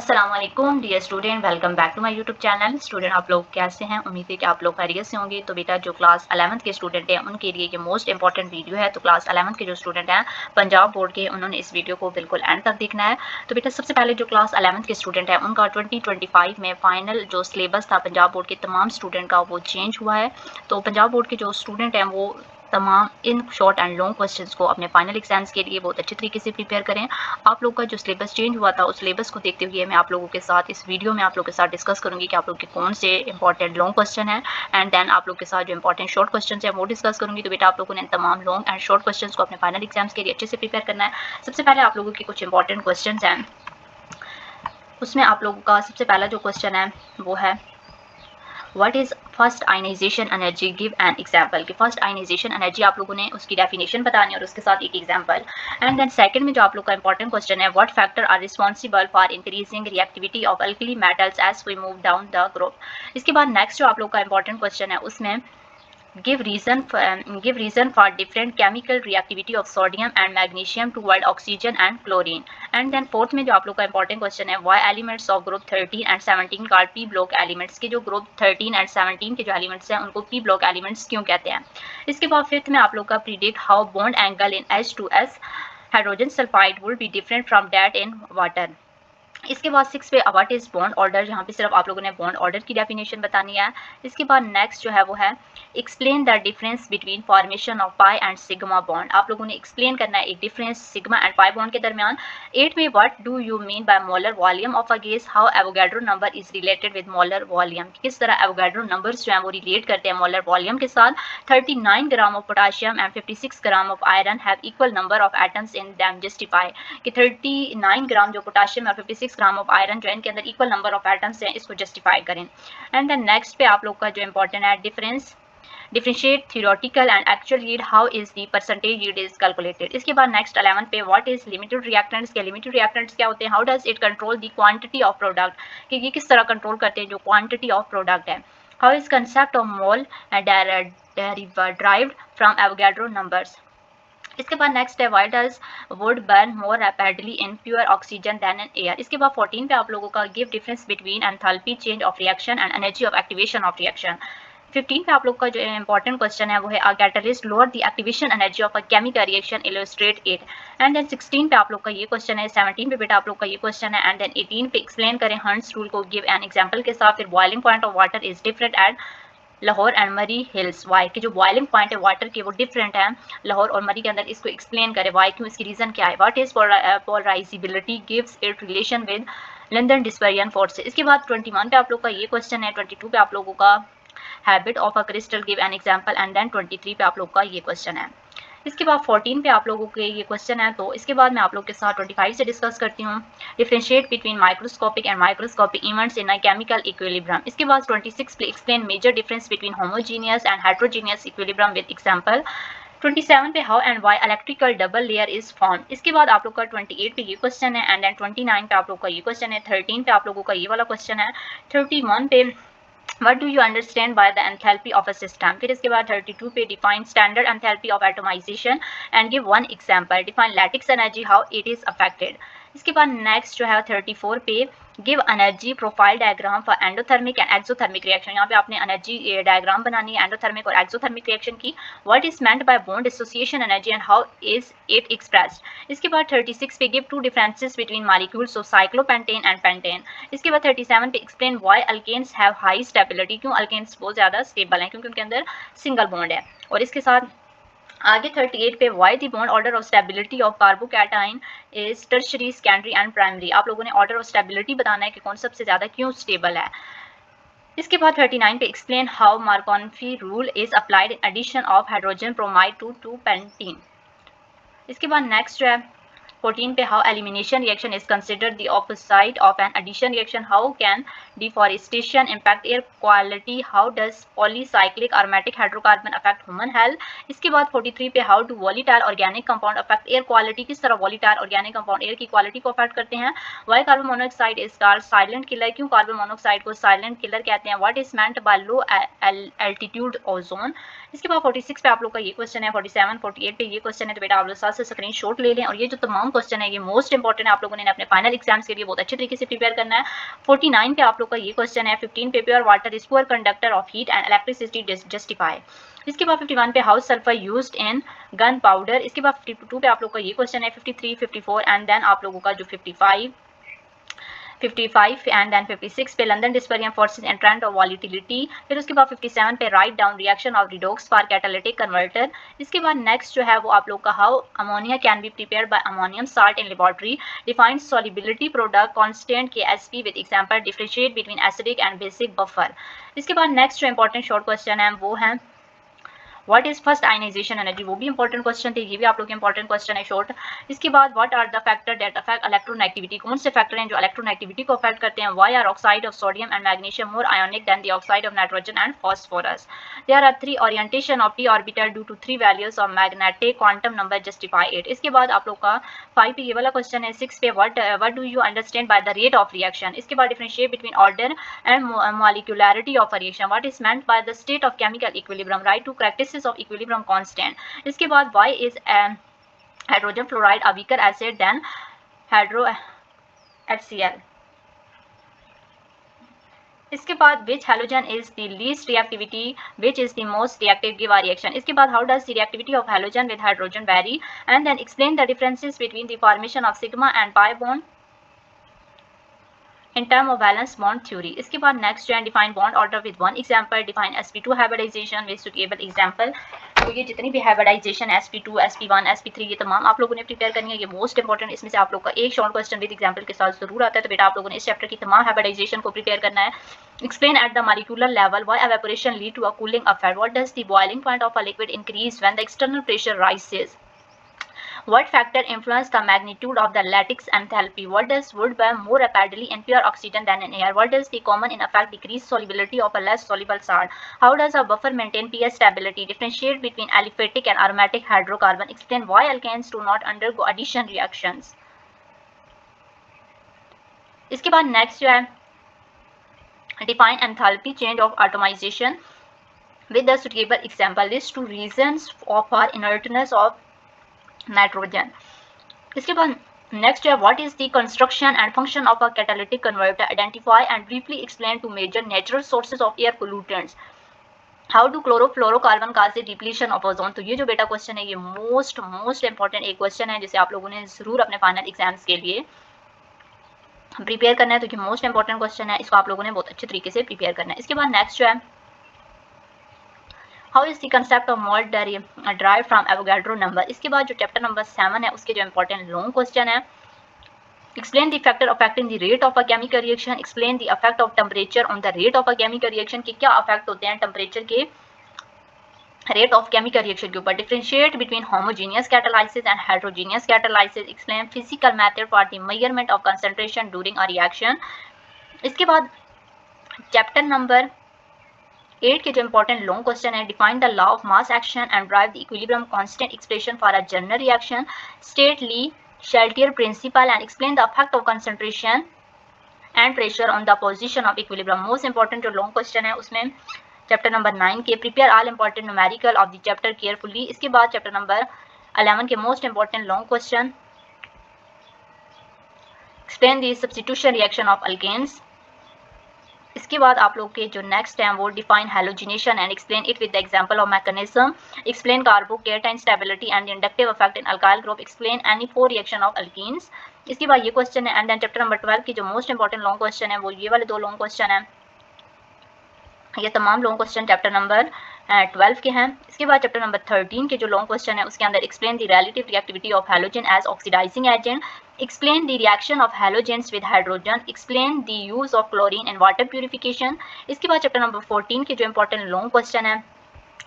अस्सलाम वालेकुम dear student, welcome back to my YouTube channel. Student आप लोग कैसे हैं? उम्मीद है कि आप लोग खैरियत से होंगे। तो बेटा जो क्लास 11th के स्टूडेंट हैं उनके लिए ये मोस्ट इंपॉर्टेंट वीडियो है। तो क्लास 11th के जो स्टूडेंट हैं पंजाब बोर्ड के, उन्होंने इस वीडियो को बिल्कुल एंड तक देखना है। तो बेटा सबसे पहले जो क्लास 11th के स्टूडेंट हैं उनका 2025 में फाइनल जो सिलेबस था पंजाब बोर्ड के तमाम स्टूडेंट का वो चेंज हुआ है। तो पंजाब बोर्ड के जो स्टूडेंट हैं वो तमाम in short and long questions को अपने फाइनल एग्जाम्स के लिए बहुत अच्छे तरीके से प्रिपेयर करें। आप लोग का जो सिलेबस चेंज हुआ था उस सिलेबस को देखते हुए मैं आप लोगों के साथ इस वीडियो में आप लोगों के साथ डिस्कस करूंगी कि आप लोग के कौन से इंपॉर्टेंट लॉन्ग क्वेश्चन है एंड देन आप लोग के साथ जो इंपॉर्टेंट शॉर्ट क्वेश्चन है वो डिस्कस करूंगी। तो बेटा आप लोगों ने तमाम लॉन्ग एंड शॉर्ट क्वेश्चन को अपने फाइनल एग्जाम्स के लिए अच्छे से प्रिपेयर करना है। सबसे पहले आप लोगों के कुछ इंपॉर्टेंट क्वेश्चन हैं, उसमें आप लोगों का सबसे पहला जो क्वेश्चन है वो है what is first ionization energy, give an example. कि फर्स्ट आयनाइजेशन एनर्जी आप लोगों ने उसकी डेफिनेशन बतानी और उसके साथ एक एग्जाम्पल। एंड देन सेकंड में जो आप लोग का इंपॉर्टेंट क्वेश्चन है what factor are responsible for increasing reactivity of alkali metals as we move down the group. इसके बाद नेक्स्ट जो आप लोग का इंपॉर्टेंट क्वेश्चन है उसमें give reason for different chemical reactivity of sodium and magnesium toward oxygen and chlorine। and then fourth में जो आप लोग का important question है why elements of group 13 and 17 called p block elements। के जो group 13 and 17 के जो elements हैं उनको p block elements क्यों कहते हैं। इसके बाद फिफ्थ में आप लोग का predict how bond angle in H2S hydrogen sulfide would be different from that in water। इसके बाद सिक्स पे व्हाट इज बॉन्ड ऑर्डर, यहाँ पे सिर्फ आप लोगों ने बॉन्ड ऑर्डर की डेफिनेशन बतानी है। इसके बाद नेक्स्ट जो है वो है explain the difference between formation of pi and sigma bond. आप लोगों ने एक्सप्लेन करना है एक difference sigma and pi bond के दरमियान। एट में what do you mean by molar volume of a gas, how Avogadro number is related with molar volume. किस तरह एवोगैड्रो नंबर्स जो है वो रिलेट करते हैं मोलर वॉल्यूम के साथ। 39 gram of potassium and 56 gram of iron have equal number of atoms in them, justify. कि 39 ग्राम जो पोटाशियम और 56 ग्राम ऑफ आयरन जो इनके अंदर इक्वल नंबर ऑफ एटम्स हैं, इसको जस्टिफाई करें। एंड देन नेक्स्ट पे आप लोग का जो इंपॉर्टेंट है differentiate theoretical and actual yield, how is the percentage yield is calculated। इसके बाद नेक्स्ट 11 पे what is limited reactants। के limited reactants क्या होते हैं, how does it control the quantity of product। कि ये किस तरह कंट्रोल करते हैं जो quantity of product है। how is concept of mole derived from Avogadro numbers। इसके बाद नेक्स्ट है why does wood burn more rapidly in pure oxygen than in air. इसके बाद 14 पे आप लोगों का give difference between enthalpy change of reaction and energy of activation of reaction. 15 पे आप लोग का जो इंपॉर्टेंट क्वेश्चन है वो है a catalyst lower the activation energy of a chemical reaction, illustrate it. And then 16 पे आप लोग का ये क्वेश्चन है। 17 पे बेटा आप लोग का ये क्वेश्चन है। एंड देन 18 पे एक्सप्लेन करें हंट्स रूल को, गिव एन एग्जांपल के साथ। फिर boiling point of water is different at Lahore and मरी हिल्स, वाई। कि जो बॉइलिंग पॉइंट है वाटर के वो डिफरेंट है लाहौर और मरी के अंदर, इसको एक्सप्लेन करें वाई, क्यों, इसकी रीजन क्या है। What is polarisability, gives it relation with London dispersion force. इसके बाद 21 पे आप लोग का ये क्वेश्चन है। 22 पे आप लोगों का habit of a crystal, give an example. And then 23 पे आप लोग का ये क्वेश्चन है। इसके बाद 14 पे आप लोगों के ये क्वेश्चन है। तो इसके बाद मैं आप लोग के साथ 25 से डिस्कस करती हूँ differentiate between microscopic and microscopic events in a chemical equilibrium. इसके बाद 26 पे explain major difference between homogeneous and heterogeneous equilibrium with example. 27 पे how and why electrical double layer is form. इसके बाद आप लोग का 28 पे ये क्वेश्चन है। एंड देन 29 पे आप लोग का ये क्वेश्चन है। 13 पे आप लोगों का ये वाला क्वेश्चन है। 31 पे What do you understand by the enthalpy of a system। फिर इसके बाद 32 पे define standard enthalpy of atomization and give one example। define lattice energy, how it is affected। इसके बाद नेक्स्ट जो है 34 पे give energy profile diagram for endothermic and exothermic reaction. यहाँ पे आपने एनर्जी डायग्राम बनानी है एंडोथर्मिक और एक्सोथर्मिक रिएक्शन की। What is meant by bond association energy and how is it expressed. इसके बाद 36 पे give two differences between molecules of cyclopentane and pentane. इसके बाद 37 पे explain why alkanes have high stability. क्यों अल्केन्स बहुत ज़्यादा स्टेबल हैं, क्योंकि उनके अंदर सिंगल बॉन्ड है। और इसके साथ आगे 38 पे why the bond order of stability of carbocation is tertiary, secondary and primary. आप लोगों ने ऑर्डर ऑफ स्टेबिलिटी बताना है कि कौन सबसे ज़्यादा क्यों स्टेबल है। इसके बाद 39 पे explain how Markovnikov rule is applied in addition of hydrogen bromide to pentene. इसके बाद नेक्स्ट जो है 14 पे how elimination reaction is considered the opposite of an addition reaction, how can deforestation impact air quality, how does polycyclic aromatic hydrocarbon affect human health. इसके बाद 43 पे how do volatile organic compound affect air quality. किस तरह volatile organic compound air की quality को affect करते हैं। Why carbon monoxide is called silent killer. क्यों कार्बन मोनोऑक्साइड को साइलेंट किलर कहते हैं। What is meant by low altitude ozone. इसके बाद 46 पे आप लोग का ये क्वेश्चन है। 47 48 पे ये क्वेश्चन है। तो बेटा आप लोग साथ से स्क्रीनशॉट ले लें और ये जो तमाम लॉन्ग क्वेश्चन है, ये मोस्ट इंपॉर्टेंट है, आप लोगों ने अपने फाइनल एग्जाम्स के लिए बहुत अच्छे तरीके से प्रिपेयर करना है। 49 पे आप लोग का ये क्वेश्चन है, 15 पे pure water is poor conductor of heat and electricity justify. इसके बाद 51 पे house sulphur used in gun powder. इसके बाद 52 पे आप लोग का ये क्वेश्चन है, 53, 54 एंड देन आप लोगों का जो 55 एंड देन 56 पे London dispersion forces and trend of volatility. फिर उसके बाद 57 पे write down reaction of redox for catalytic converter. इसके बाद नेक्स्ट जो है वो आप लोग का how ammonia can be prepare by ammonium salt in laboratory, define solubility product constant K S P with example, differentiate between acidic and basic buffer. इसके बाद नेक्स्ट जो इंपॉर्टेंट शॉर्ट क्वेश्चन है वो है what is first ionization energy, वो भी important question थे, ये भी आप लोग के इंपॉर्टेंट क्वेश्चन है शॉर्ट। इसके बाद what are the factor that affect electronegativity, कौन से फैक्टर हैं जो इलेक्ट्रोनेगेटिविटी को अफेक्ट करते हैं। Why are oxide of sodium and magnesium more ionic than the oxide of nitrogen and phosphorus. There are 3 orientation of p orbital due to 3 values of magnetic quantum number justify it. इसके बाद आप लोग का 5 पे ये वाला question है, 6 पे what do you understand by the rate of reaction. इसके बाद differentiate between order and molecularity of a reaction, what is meant by the state of chemical equilibrium, write two characteristics of equilibrium constant. इसके बाद why is hydrogen fluoride a weaker acid than hydro HCl। इसके बाद which halogen is the least reactivity, which is the most reactive, give a reaction। इसके बाद how does the reactivity of halogen with hydrogen vary, and then explain the differences between the formation of sigma and pi bond in term of valence bond theory। इसके बाद next जो है define bond order with one example, define sp2 hybridization with suitable example. तो ये जितनी भी hybridisation sp2, sp1, sp3 ये तमाम आप लोगों ने प्रिपेयर करनी है, ये मोस्ट इंपॉर्टेंट। इसमें से आप लोग का एक शॉर्ट क्वेश्चन विद एग्जांपल के साथ जरूर आता है, तो बेटा आप लोगों ने इस चैप्टर की तमाम हाइब्रिडाइजेशन को प्रिपेयर करना है। Explain at the molecular level why evaporation lead to a cooling effect, what does the boiling point of a liquid increase when the external pressure rises, what factor influence the magnitude of the lattice enthalpy, what does wood burn more rapidly in pure oxygen than in air, what does the common in effect decrease solubility of a less soluble salt, how does a buffer maintain pH stability, differentiate between aliphatic and aromatic hydrocarbon, explain why alkanes do not undergo addition reactions। इसके बाद next जो है define enthalpy change of atomization with the suitable example, list 2 reasons for inertness of nitrogen. इसके बाद next है what is the construction and function of a catalytic converter, identify and briefly explain two major natural sources of air pollutants, how do chlorofluorocarbon cause the depletion of ozone. तो ये जो बेटा question है ये most important एक question है जिसे आप लोगों ने जरूर अपने फाइनल एग्जाम्स के लिए प्रिपेयर करना है, तो ये मोस्ट इंपॉर्टेंट क्वेश्चन है, इसको आप लोगों ने बहुत अच्छे तरीके से प्रिपेयर करना है। इसके बाद नेक्स्ट जो है how is the concept of mole drive from Avogadro number. इसके बाद जो चैप्टर नंबर 7 है उसके जो इंपॉर्टेंट लॉन्ग क्वेश्चन है, explain the factor affecting the rate of a chemical reaction, explain the affect of temperature on the rate of a chemical reaction, कि क्या affect होते हैं टेम्परेचर के रेट ऑफ केमिकल रिएक्शन के ऊपर, differentiate between homogeneous catalysis and heterogeneous catalysis, explain physical method for the measurement of concentration during a reaction. इसके बाद chapter number 8 के जो इंपॉर्टेंट लॉन्ग क्वेश्चन है, define the law of mass action and derive the equilibrium constant expression for a general reaction, state Le Chatelier principle and explain the effect of concentration and pressure on the position of equilibrium. Most important जो long question है उसमें chapter number 9 के prepare all important numerical of the chapter carefully. इसके बाद chapter number 11 के most important long question, explain the substitution reaction of alkanes. इसके बाद आप लोग के जो नेक्स्ट हैं वो define halogenation and explain it with the example of mechanism, explain carbocation stability and inductive effect in alkyl group, explain any 4 reaction of alkenes. इसके बाद ये क्वेश्चन है एंड देन चैप्टर नंबर 12 की जो मोस्ट इंपॉर्टेंट लॉन्ग क्वेश्चन है वो ये वाले 2 लॉन्ग क्वेश्चन है, ये तमाम लॉन्ग क्वेश्चन चैप्टर नंबर 12 के हैं। इसके बाद चैप्टर नंबर 13 के जो लॉन्ग क्वेश्चन है उसके अंदर explain the relative reactivity of halogen as oxidizing agent, explain the reaction of halogens with hydrogen, explain the use of chlorine in water purification। इसके बाद चैप्टर नंबर 14 के जो इंपॉर्टेंट लॉन्ग क्वेश्चन है,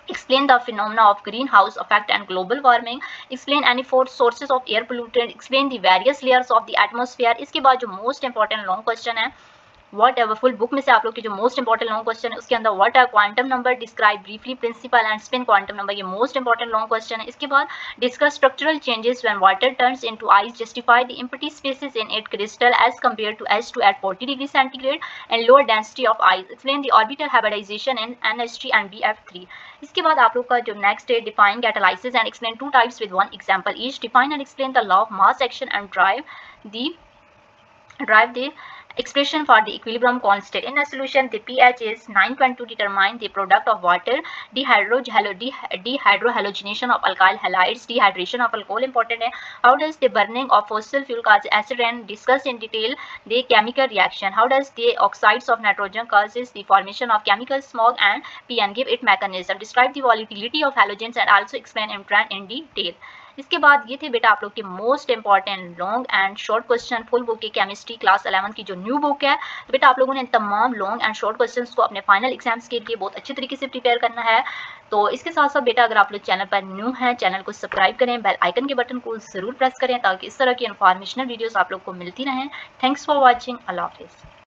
explain the phenomena of greenhouse effect and global warming, explain any 4 sources of air pollutant, explain the various layers of the atmosphere। इसके बाद जो most important long question है what ever full book में से आप लोग के जो मोस्ट इंपॉर्टेंट लॉन्ग क्वेश्चन है उसके अंदर what are quantum number, describe briefly principle and spin quantum number, ये मोस्ट इंपॉर्टेंट लॉन्ग क्वेश्चन है। इसके बाद discuss structural changes when water turns into ice, justify the empty spaces in it crystal as compare to H2 at 40 degree centigrade and lower density of ice, explain the orbital hybridization in NH3 and BF3। इसके बाद आप लोग का जो next है define catalysis and explain two types with one example each, define and explain the law of mass action and drive the expression for the equilibrium constant. In a solution, the pH is 9.2, determine the product of water, dehydrohalogenation of alkyl halides, dehydration of alcohol important है, how does the burning of fossil fuel cause acid rain, discuss in detail the chemical reaction, how does the oxides of nitrogen causes the formation of chemical smog and PN, give it mechanism, describe the volatility of halogens and also explain Intran in detail। इसके बाद ये थे बेटा आप लोग के most important long and short question full book की chemistry class 11 की जो न्यू बुक है। तो बेटा आप लोगों ने तमाम लॉन्ग एंड शॉर्ट क्वेश्चंस को अपने फाइनल एग्जाम्स के लिए बहुत अच्छी तरीके से प्रिपेयर करना है। तो इसके साथ साथ बेटा अगर आप लोग चैनल पर न्यू हैं, चैनल को सब्सक्राइब करें, बेल आइकन के बटन को जरूर प्रेस करें ताकि इस तरह की इन्फॉर्मेशनल वीडियोस आप लोग को मिलती रहें। Thanks for watching. अल्लाह हाफिज़।